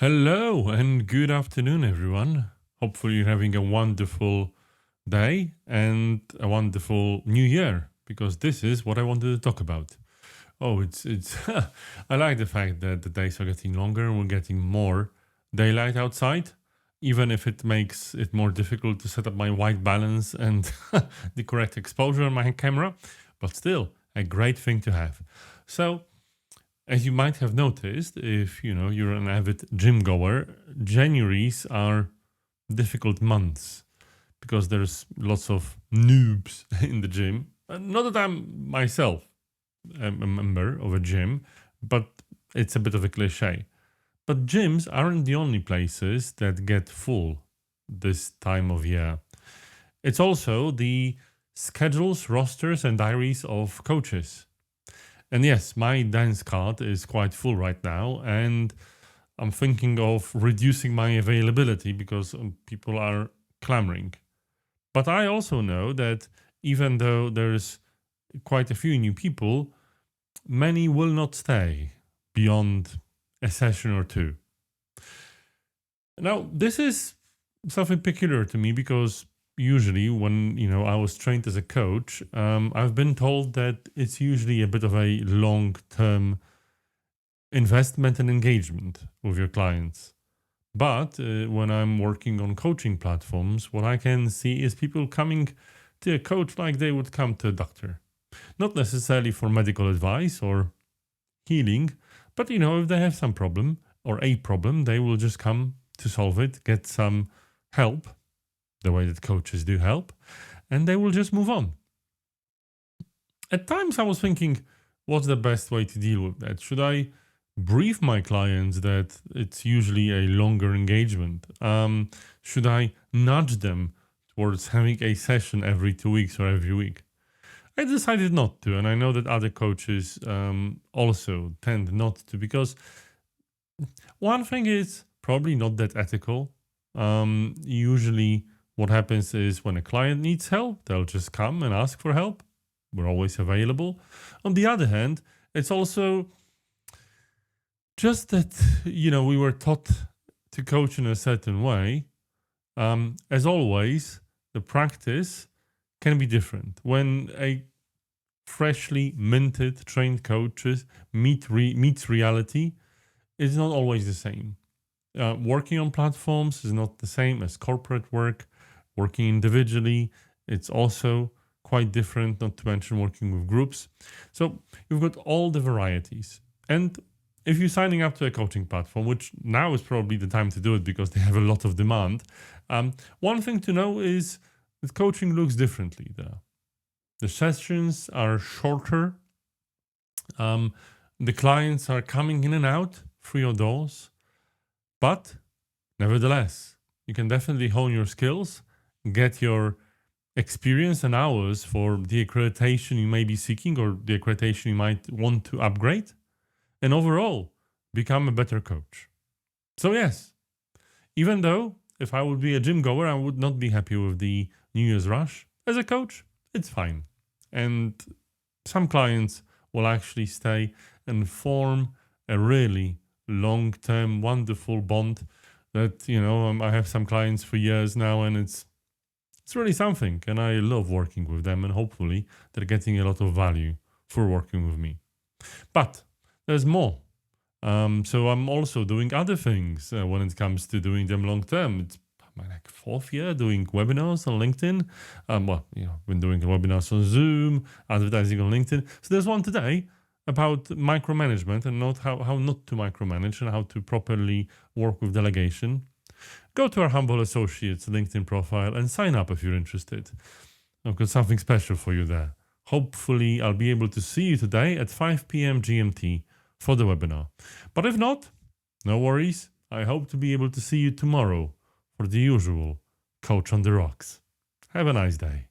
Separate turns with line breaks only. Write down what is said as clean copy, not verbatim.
Hello and good afternoon, everyone. Hopefully, you're having a wonderful day and a wonderful new year because this is what I wanted to talk about. Oh, it's I like the fact that the days are getting longer and we're getting more daylight outside, even if it makes it more difficult to set up my white balance and the correct exposure on my camera, but still a great thing to have. So, as you might have noticed, if you're an avid gym goer, Januaries are difficult months because there's lots of noobs in the gym. Not that I'm myself a member of a gym, but it's a bit of a cliche. But gyms aren't the only places that get full this time of year. It's also the schedules, rosters, and diaries of coaches. And yes, my dance card is quite full right now, and I'm thinking of reducing my availability because people are clamoring. But I also know that even though there's quite a few new people, many will not stay beyond a session or two. Now, this is something peculiar to me because usually when I was trained as a coach, I've been told that it's usually a bit of a long-term investment and engagement with your clients. But when I'm working on coaching platforms, what I can see is people coming to a coach like they would come to a doctor. Not necessarily for medical advice or healing, but if they have some problem or a problem, they will just come to solve it, get some help, the way that coaches do help, and they will just move on. At times I was thinking, what's the best way to deal with that? Should I brief my clients that it's usually a longer engagement? Should I nudge them towards having a session every 2 weeks or every week? I decided not to, and I know that other coaches also tend not to, because one thing is probably not that ethical. Usually, what happens is when a client needs help, they'll just come and ask for help. We're always available. On the other hand, it's also just that, we were taught to coach in a certain way. As always, the practice can be different. When a freshly minted trained coaches meets reality, it's not always the same. Working on platforms is not the same as corporate work. Working individually, it's also quite different, not to mention working with groups. So you've got all the varieties. And if you're signing up to a coaching platform, which now is probably the time to do it because they have a lot of demand, one thing to know is that coaching looks differently there. The sessions are shorter. The clients are coming in and out through your doors. But nevertheless, you can definitely hone your skills, get your experience and hours for the accreditation you may be seeking or the accreditation you might want to upgrade, and overall become a better coach. So yes, even though if I would be a gym goer, I would not be happy with the New Year's rush, as a coach, it's fine. And some clients will actually stay and form a really long-term, wonderful bond that, I have some clients for years now, and it's really something. And I love working with them, and hopefully they're getting a lot of value for working with me. But there's more. So I'm also doing other things when it comes to doing them long term. It's my fourth year doing webinars on LinkedIn. I've been doing webinars on Zoom, advertising on LinkedIn. So there's one today about micromanagement and not how not to micromanage and how to properly work with delegation. Go to our Humble Associates LinkedIn profile and sign up if you're interested. I've got something special for you there. Hopefully, I'll be able to see you today at 5 p.m. GMT for the webinar. But if not, no worries. I hope to be able to see you tomorrow for the usual Coach on the Rocks. Have a nice day.